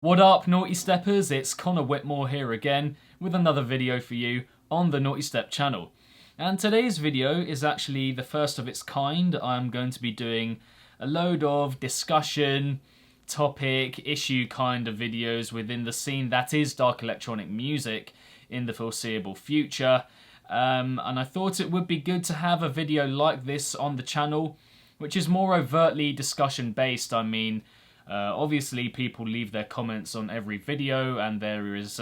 What up, Naughty Steppers? It's Connor Whitmore here again with another video for you on the Nawtystep channel. And today's video is actually the first of its kind. I'm going to be doing a load of discussion, topic, issue kind of videos within the scene that is dark electronic music in the foreseeable future. And I thought it would be good to have a video like this on the channel, which is more overtly discussion based. I mean, obviously people leave their comments on every video and there is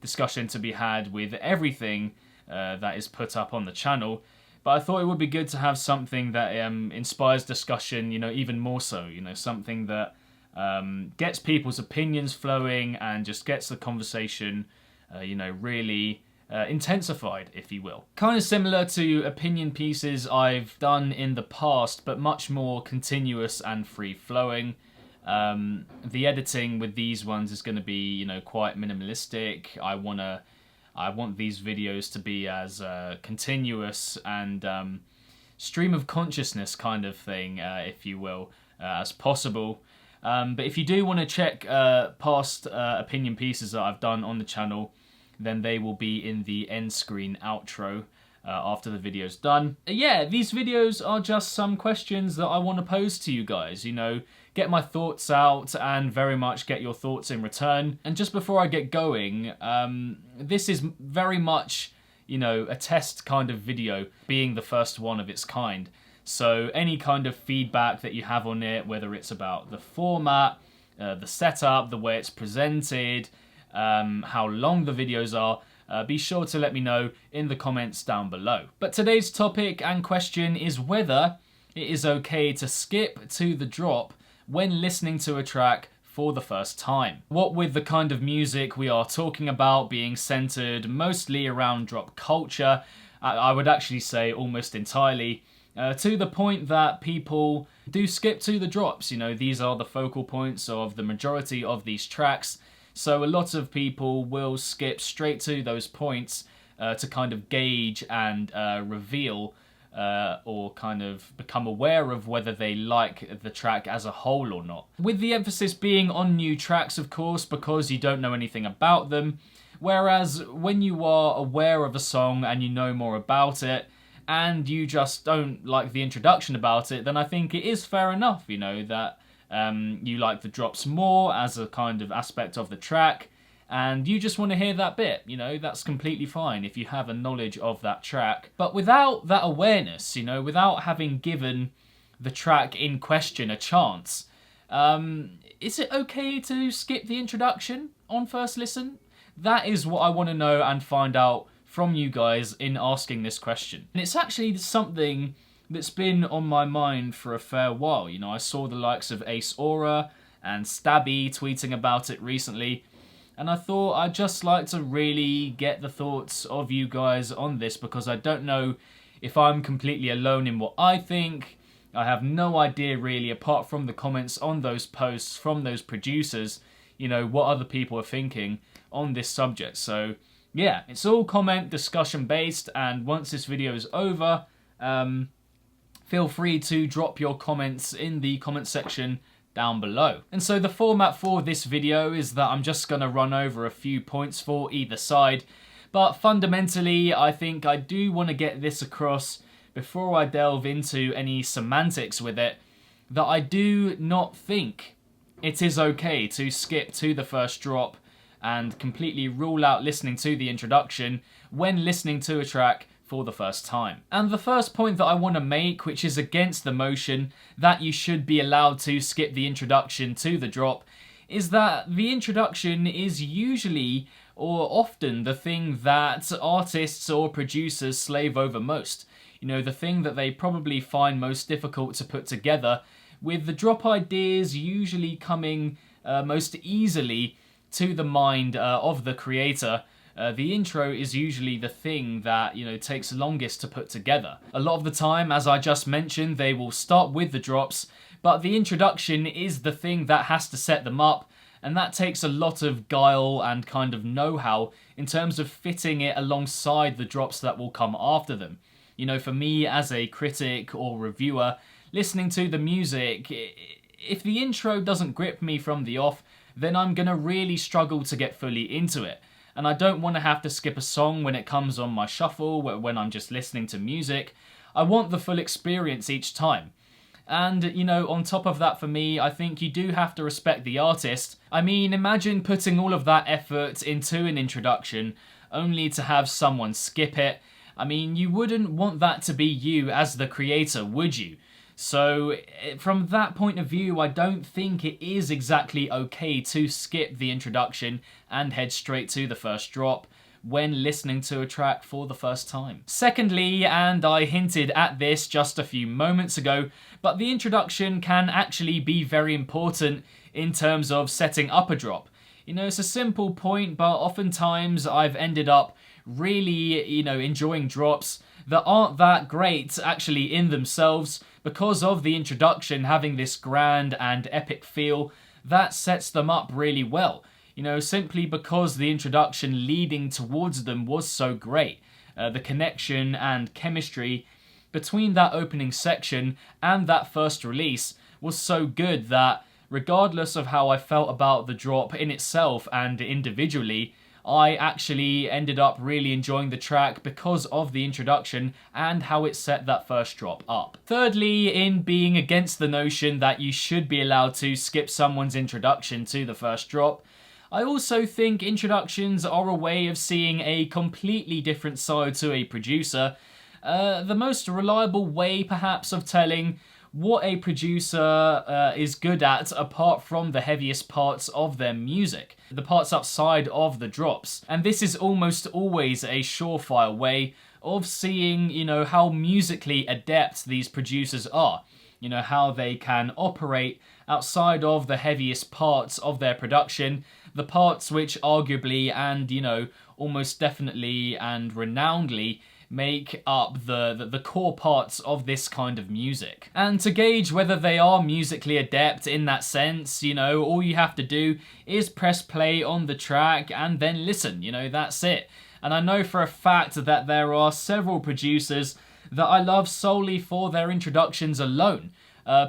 discussion to be had with everything that is put up on the channel. But I thought it would be good to have something that inspires discussion, even more so, something that gets people's opinions flowing and just gets the conversation, really intensifified, if you will. Kind of similar to opinion pieces I've done in the past, but much more continuous and free-flowing. The editing with these ones is going to be, quite minimalistic. I want these videos to be as continuous and stream of consciousness kind of thing, if you will, as possible. But if you do want to check past opinion pieces that I've done on the channel, then they will be in the end screen outro after the video's done. Yeah, these videos are just some questions that I want to pose to you guys, get my thoughts out and very much get your thoughts in return. And just before I get going, this is very much, a test kind of video, being the first one of its kind. So any kind of feedback that you have on it, whether it's about the format, the setup, the way it's presented, how long the videos are, be sure to let me know in the comments down below. But today's topic and question is whether it is okay to skip to the drop when listening to a track for the first time. What with the kind of music we are talking about being centered mostly around drop culture, I would actually say almost entirely, to the point that people do skip to the drops. These are the focal points of the majority of these tracks. So a lot of people will skip straight to those points to kind of gauge and reveal or kind of become aware of whether they like the track as a whole or not. With the emphasis being on new tracks, of course, because you don't know anything about them. Whereas when you are aware of a song and you know more about it, and you just don't like the introduction about it, then I think it is fair enough, that you like the drops more as a kind of aspect of the track, and you just want to hear that bit, that's completely fine if you have a knowledge of that track. But without that awareness, without having given the track in question a chance, is it okay to skip the introduction on first listen? That is what I want to know and find out from you guys in asking this question. And it's actually something that's been on my mind for a fair while. I saw the likes of Ace Aura and Stabby tweeting about it recently, and I thought I'd just like to really get the thoughts of you guys on this, because I don't know if I'm completely alone in what I think. I have no idea really, apart from the comments on those posts from those producers, what other people are thinking on this subject. So yeah, it's all comment discussion based, and once this video is over, feel free to drop your comments in the comment section down below. And so the format for this video is that I'm just going to run over a few points for either side, but fundamentally I think I do want to get this across before I delve into any semantics with it, that I do not think it is okay to skip to the first drop and completely rule out listening to the introduction when listening to a track for the first time. And the first point that I want to make, which is against the motion that you should be allowed to skip the introduction to the drop, is that the introduction is usually or often the thing that artists or producers slave over most. The thing that they probably find most difficult to put together, with the drop ideas usually coming most easily to the mind of the creator. The intro is usually the thing that, takes longest to put together. A lot of the time, as I just mentioned, they will start with the drops, but the introduction is the thing that has to set them up, and that takes a lot of guile and kind of know-how in terms of fitting it alongside the drops that will come after them. For me as a critic or reviewer, listening to the music, if the intro doesn't grip me from the off, then I'm gonna really struggle to get fully into it. And I don't want to have to skip a song when it comes on my shuffle, when I'm just listening to music. I want the full experience each time. And, you know, on top of that for me, I think you do have to respect the artist. I mean, imagine putting all of that effort into an introduction only to have someone skip it. I mean, you wouldn't want that to be you as the creator, would you? So, from that point of view, I don't think it is exactly okay to skip the introduction and head straight to the first drop when listening to a track for the first time. Secondly, and I hinted at this just a few moments ago, but the introduction can actually be very important in terms of setting up a drop. You know, it's a simple point, but oftentimes I've ended up really, you know, enjoying drops that aren't that great actually in themselves because of the introduction having this grand and epic feel that sets them up really well. You know, simply because the introduction leading towards them was so great. The connection and chemistry between that opening section and that first release was so good that regardless of how I felt about the drop in itself and individually, I actually ended up really enjoying the track because of the introduction and how it set that first drop up. Thirdly, in being against the notion that you should be allowed to skip someone's introduction to the first drop, I also think introductions are a way of seeing a completely different side to a producer. The most reliable way, perhaps, of telling what a producer is good at apart from the heaviest parts of their music, the parts outside of the drops. And this is almost always a surefire way of seeing, you know, how musically adept these producers are. You know, how they can operate outside of the heaviest parts of their production, the parts which arguably and, you know, almost definitely and renownedly make up the core parts of this kind of music. And to gauge whether they are musically adept in that sense, you know, all you have to do is press play on the track and then listen, you know, that's it. And I know for a fact that there are several producers that I love solely for their introductions alone.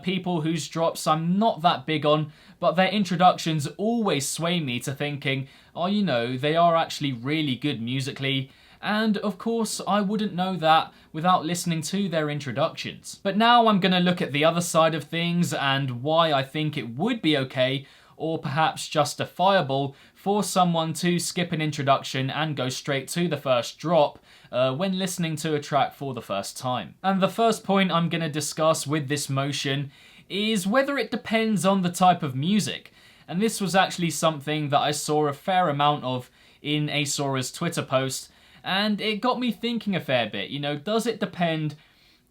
People whose drops I'm not that big on, but their introductions always sway me to thinking, oh, you know, they are actually really good musically. And of course, I wouldn't know that without listening to their introductions. But now I'm going to look at the other side of things and why I think it would be okay, or perhaps justifiable, for someone to skip an introduction and go straight to the first drop when listening to a track for the first time. And the first point I'm going to discuss with this motion is whether it depends on the type of music. And this was actually something that I saw a fair amount of in Asora's Twitter post, and it got me thinking a fair bit. You know, does it depend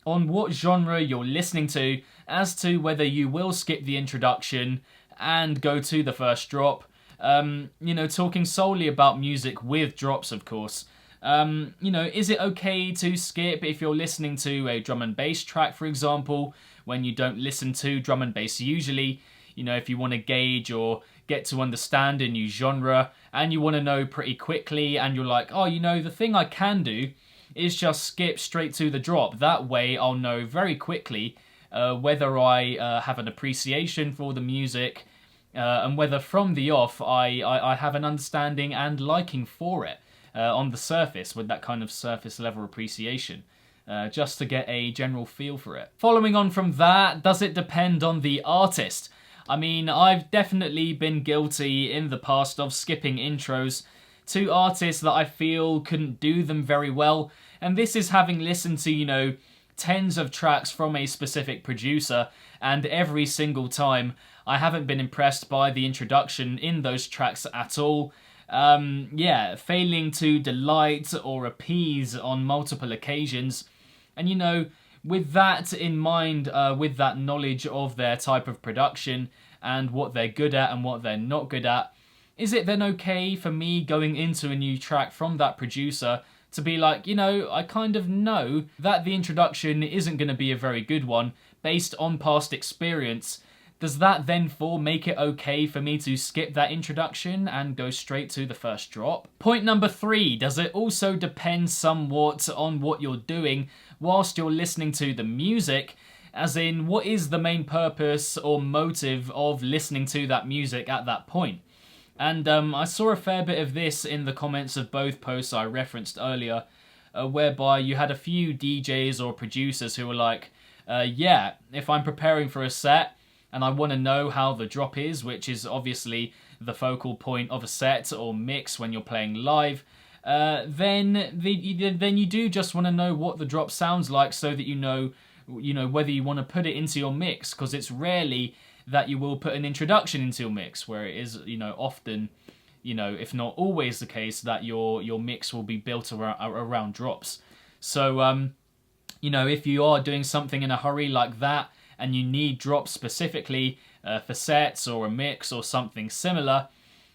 on what genre you're listening to as to whether you will skip the introduction and go to the first drop? You know, talking solely about music with drops, of course. You know, is it okay to skip if you're listening to a drum and bass track, for example, when you don't listen to drum and bass usually? You know, if you want to gauge or get to understand a new genre and you want to know pretty quickly and you're like, oh, you know, the thing I can do is just skip straight to the drop. That way I'll know very quickly whether I have an appreciation for the music and whether from the off I have an understanding and liking for it on the surface, with that kind of surface level appreciation. Just to get a general feel for it. Following on from that, does it depend on the artist? I mean, I've definitely been guilty in the past of skipping intros to artists that I feel couldn't do them very well, and this is having listened to, you know, tens of tracks from a specific producer, and every single time I haven't been impressed by the introduction in those tracks at all. Yeah, failing to delight or appease on multiple occasions. And you know, with that in mind, with that knowledge of their type of production and what they're good at and what they're not good at, is it then okay for me going into a new track from that producer to be like, you know, I kind of know that the introduction isn't going to be a very good one based on past experience? Does that then make it okay for me to skip that introduction and go straight to the first drop? Point number 3, does it also depend somewhat on what you're doing whilst you're listening to the music? As in, what is the main purpose or motive of listening to that music at that point? And I saw a fair bit of this in the comments of both posts I referenced earlier, whereby you had a few DJs or producers who were like, yeah, if I'm preparing for a set and I want to know how the drop is, which is obviously the focal point of a set or mix when you're playing live, then you do just want to know what the drop sounds like so that you know whether you want to put it into your mix, because it's rarely that you will put an introduction into your mix, where it is, often, if not always the case, that your mix will be built around drops. So, if you are doing something in a hurry like that, and you need drops specifically for sets or a mix or something similar,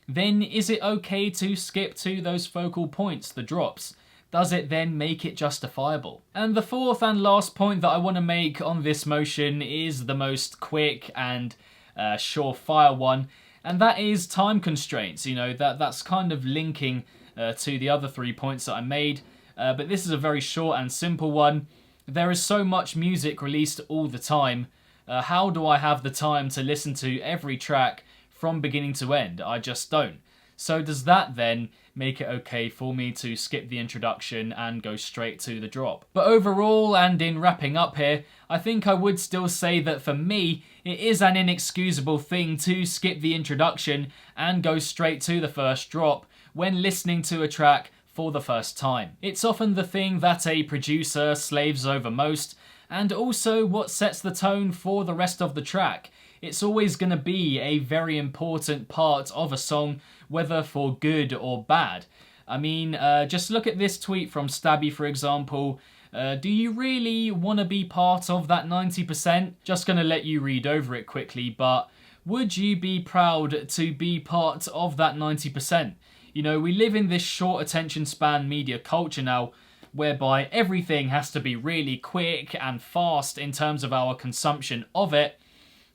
then is it okay to skip to those focal points, the drops? Does it then make it justifiable? And the fourth and last point that I want to make on this motion is the most quick and surefire one, and that is time constraints. That's kind of linking to the other 3 points that I made, but this is a very short and simple one. There is so much music released all the time. How do I have the time to listen to every track from beginning to end? I just don't. So does that then make it okay for me to skip the introduction and go straight to the drop? But overall, and in wrapping up here, I think I would still say that for me, it is an inexcusable thing to skip the introduction and go straight to the first drop when listening to a track for the first time. It's often the thing that a producer slaves over most, and also what sets the tone for the rest of the track. It's always going to be a very important part of a song, whether for good or bad. I mean, just look at this tweet from Stabby, for example. Do you really want to be part of that 90%? Just going to let you read over it quickly, but would you be proud to be part of that 90%? We live in this short attention span media culture now, whereby everything has to be really quick and fast in terms of our consumption of it.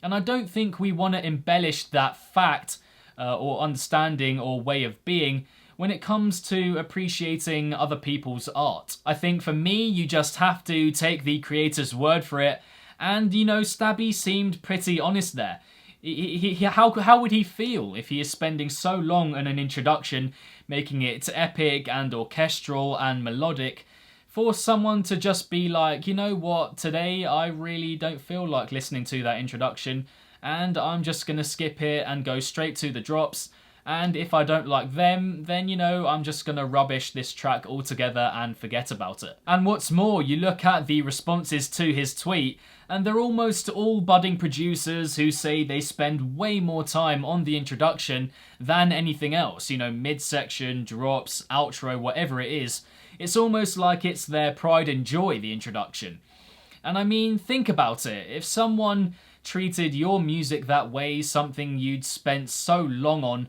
And I don't think we want to embellish that fact or understanding or way of being when it comes to appreciating other people's art. I think for me, you just have to take the creator's word for it. And, Stabby seemed pretty honest there. How would he feel if he is spending so long on an introduction, making it epic and orchestral and melodic, for someone to just be like, you know what, today I really don't feel like listening to that introduction, and I'm just going to skip it and go straight to the drops, and if I don't like them, then, I'm just going to rubbish this track altogether and forget about it. And what's more, you look at the responses to his tweet, and they're almost all budding producers who say they spend way more time on the introduction than anything else. Midsection, drops, outro, whatever it is. It's almost like it's their pride and joy, the introduction. And I mean, think about it. If someone treated your music that way, something you'd spent so long on,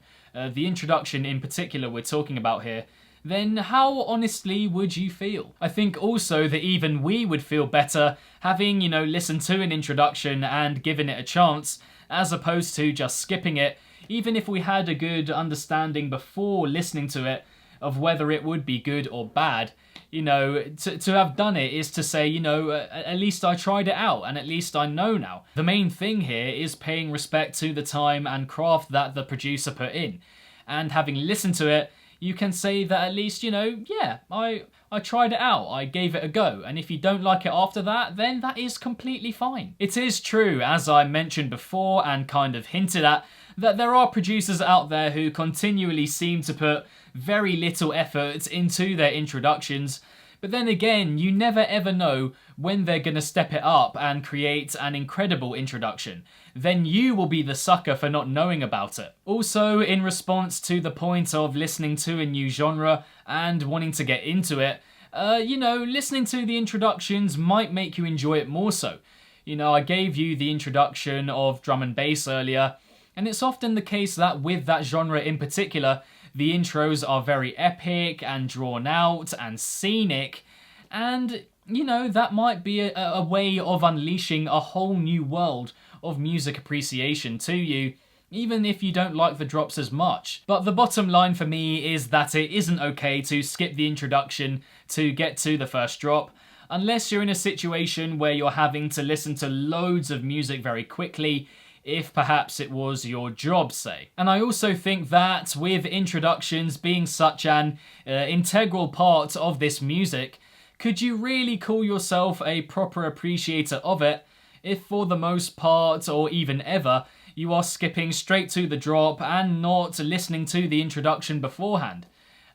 the introduction in particular we're talking about here, then how honestly would you feel? I think also that even we would feel better having, listened to an introduction and given it a chance, as opposed to just skipping it, even if we had a good understanding before listening to it of whether it would be good or bad. To have done it is to say, at least I tried it out and at least I know now. The main thing here is paying respect to the time and craft that the producer put in. And having listened to it, you can say that at least, yeah, I tried it out, I gave it a go, and if you don't like it after that, then that is completely fine. It is true, as I mentioned before and kind of hinted at, that there are producers out there who continually seem to put very little effort into their introductions, but then again, you never ever know when they're going to step it up and create an incredible introduction. Then you will be the sucker for not knowing about it. Also, in response to the point of listening to a new genre and wanting to get into it, listening to the introductions might make you enjoy it more so. I gave you the introduction of drum and bass earlier, and it's often the case that with that genre in particular, the intros are very epic and drawn out and scenic, and, that might be a way of unleashing a whole new world of music appreciation to you, even if you don't like the drops as much. But the bottom line for me is that it isn't okay to skip the introduction to get to the first drop, unless you're in a situation where you're having to listen to loads of music very quickly. if perhaps it was your job, say. And I also think that with introductions being such an integral part of this music, could you really call yourself a proper appreciator of it if for the most part, or even ever, you are skipping straight to the drop and not listening to the introduction beforehand?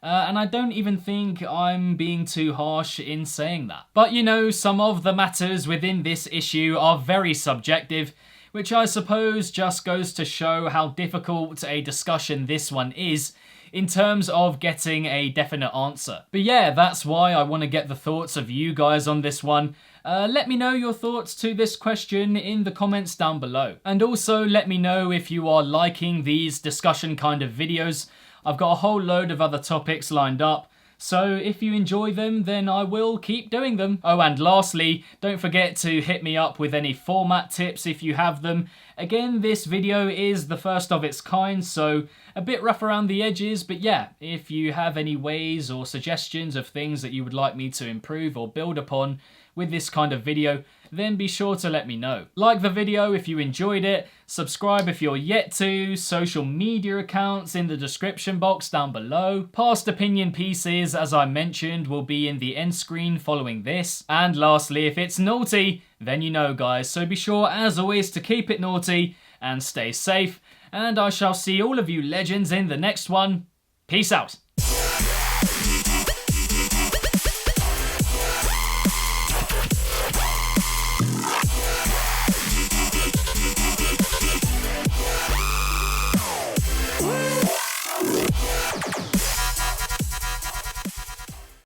And I don't even think I'm being too harsh in saying that. But you know, some of the matters within this issue are very subjective, which I suppose just goes to show how difficult a discussion this one is in terms of getting a definite answer. But yeah, that's why I want to get the thoughts of you guys on this one. Let me know your thoughts to this question in the comments down below. And also let me know if you are liking these discussion kind of videos. I've got a whole load of other topics lined up, so if you enjoy them, then I will keep doing them. Oh, and lastly, don't forget to hit me up with any format tips if you have them. Again, this video is the first of its kind, so a bit rough around the edges, but yeah, if you have any ways or suggestions of things that you would like me to improve or build upon with this kind of video, then be sure to let me know. Like the video if you enjoyed it, subscribe if you're yet to, social media accounts in the description box down below. Past opinion pieces, as I mentioned, will be in the end screen following this. And lastly, if it's naughty, then you know guys, so be sure as always to keep it naughty and stay safe, and I shall see all of you legends in the next one. Peace out.